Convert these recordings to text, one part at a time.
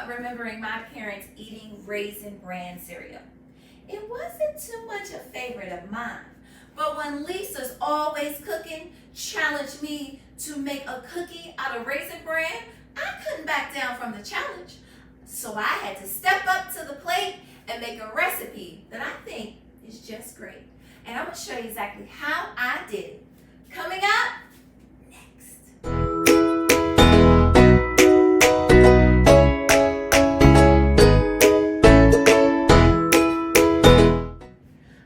up remembering my parents eating Raisin Bran cereal. It wasn't too much a favorite of mine, but when Lisa's Always Cooking challenged me to make a cookie out of Raisin Bran, I couldn't back down from the challenge. So I had to step up to the plate and make a recipe that I think is just great. And I'm going to show you exactly how I did it. Coming up next.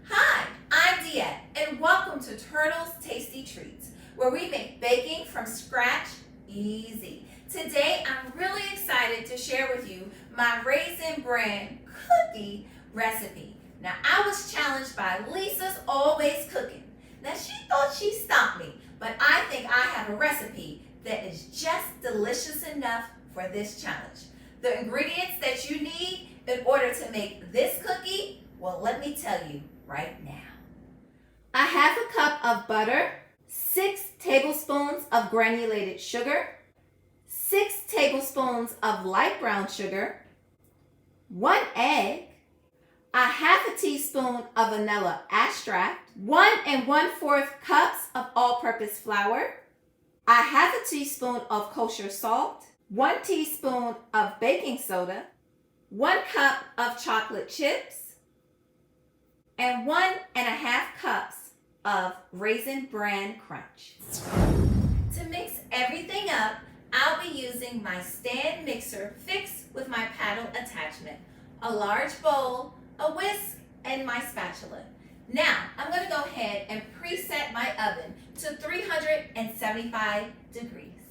Hi, I'm Diette, and welcome to Turtle's Tasty Treats, where we make baking from scratch easy. Today, I'm really excited to share with you my Raisin Bran cookie recipe. Now, I was challenged by Lisa's Always Cooking. Now, she thought she stopped me, but I think I have a recipe that is just delicious enough for this challenge. The ingredients that you need in order to make this cookie, well, let me tell you right now. A half a cup of butter, 6 tablespoons of granulated sugar, 6 tablespoons of light brown sugar, 1 egg, a half a teaspoon of vanilla extract, 1 1/4 cups of all-purpose flour, a half a teaspoon of kosher salt, 1 teaspoon of baking soda, 1 cup of chocolate chips, and 1 1/2 cups of Raisin Bran Crunch. To mix everything up, I'll be using my stand mixer fixed with my paddle attachment, a large bowl, a whisk, and my spatula. Now, I'm going to go ahead and preset my oven to 375 degrees.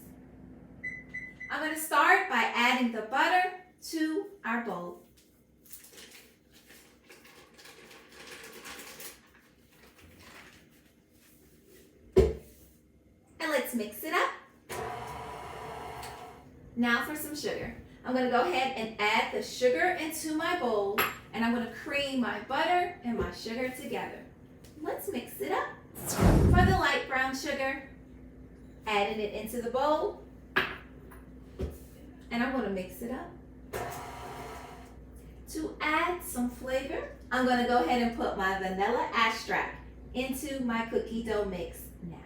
I'm going to start by adding the butter to our bowl. And let's mix it up. Now for some sugar. I'm going to go ahead and add the sugar into my bowl, and I'm going to cream my butter and my sugar together. Let's mix it up. For the light brown sugar, adding it into the bowl, and I'm going to mix it up. To add some flavor, I'm going to go ahead and put my vanilla extract into my cookie dough mix now.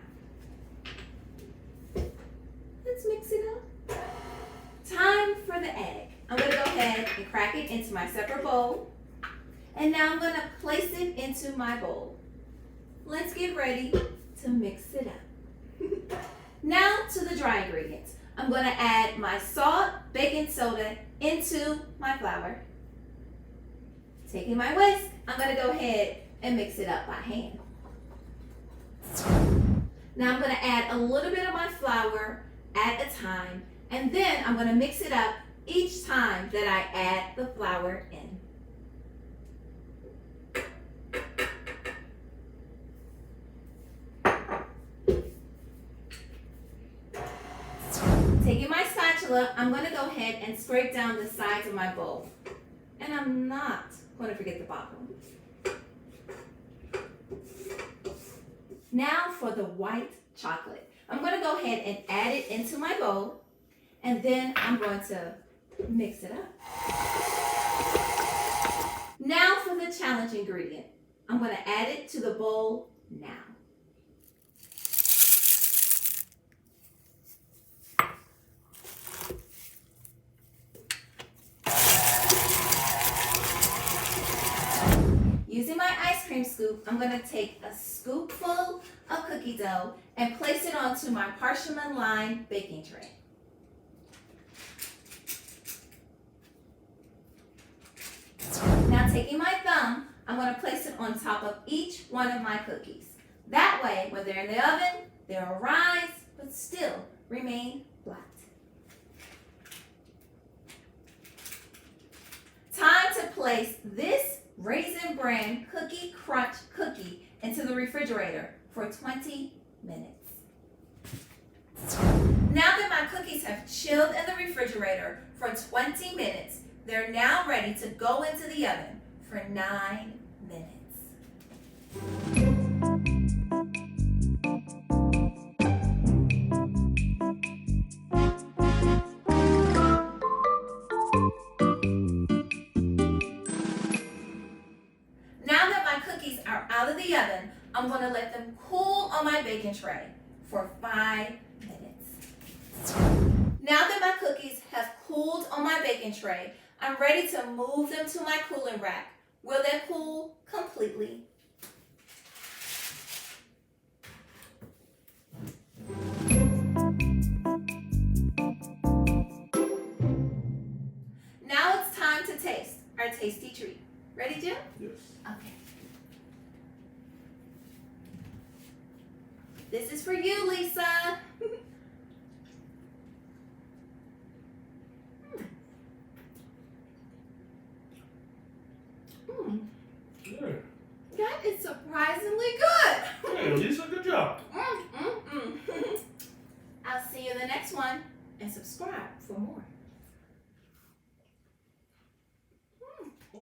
Let's mix it up. Time for the egg. I'm going to go ahead and crack it into my separate bowl. And now I'm going to place it into my bowl. Let's get ready to mix it up. Now to the dry ingredients. I'm going to add my salt, baking soda into my flour. Taking my whisk, I'm going to go ahead and mix it up by hand. Now I'm going to add a little bit of my flour at a time, and then I'm going to mix it up each time that I add the flour in. Taking my spatula, I'm going to go ahead and scrape down the sides of my bowl. And I'm not going to forget the bottom. Now for the white chocolate. I'm going to go ahead and add it into my bowl, and then I'm going to mix it up. Now for the challenge ingredient. I'm going to add it to the bowl now. Using my ice cream scoop, I'm going to take a scoopful of cookie dough and place it onto my parchment-lined baking tray. Now taking my thumb, I'm going to place it on top of each one of my cookies. That way, when they're in the oven, they'll rise but still remain flat. Time to place this Raisin Bran Cookie Crunch cookie into the refrigerator for 20 minutes. Now that my cookies have chilled in the refrigerator for 20 minutes, they're now ready to go into the oven for 9 minutes. I'm going to let them cool on my baking tray for 5 minutes. Now that my cookies have cooled on my baking tray, I'm ready to move them to my cooling rack where they cool completely. Now it's time to taste our tasty treat. Ready, Jim? Yes. Okay. This is for you, Lisa. Yeah. That is surprisingly good. Yeah, Lisa,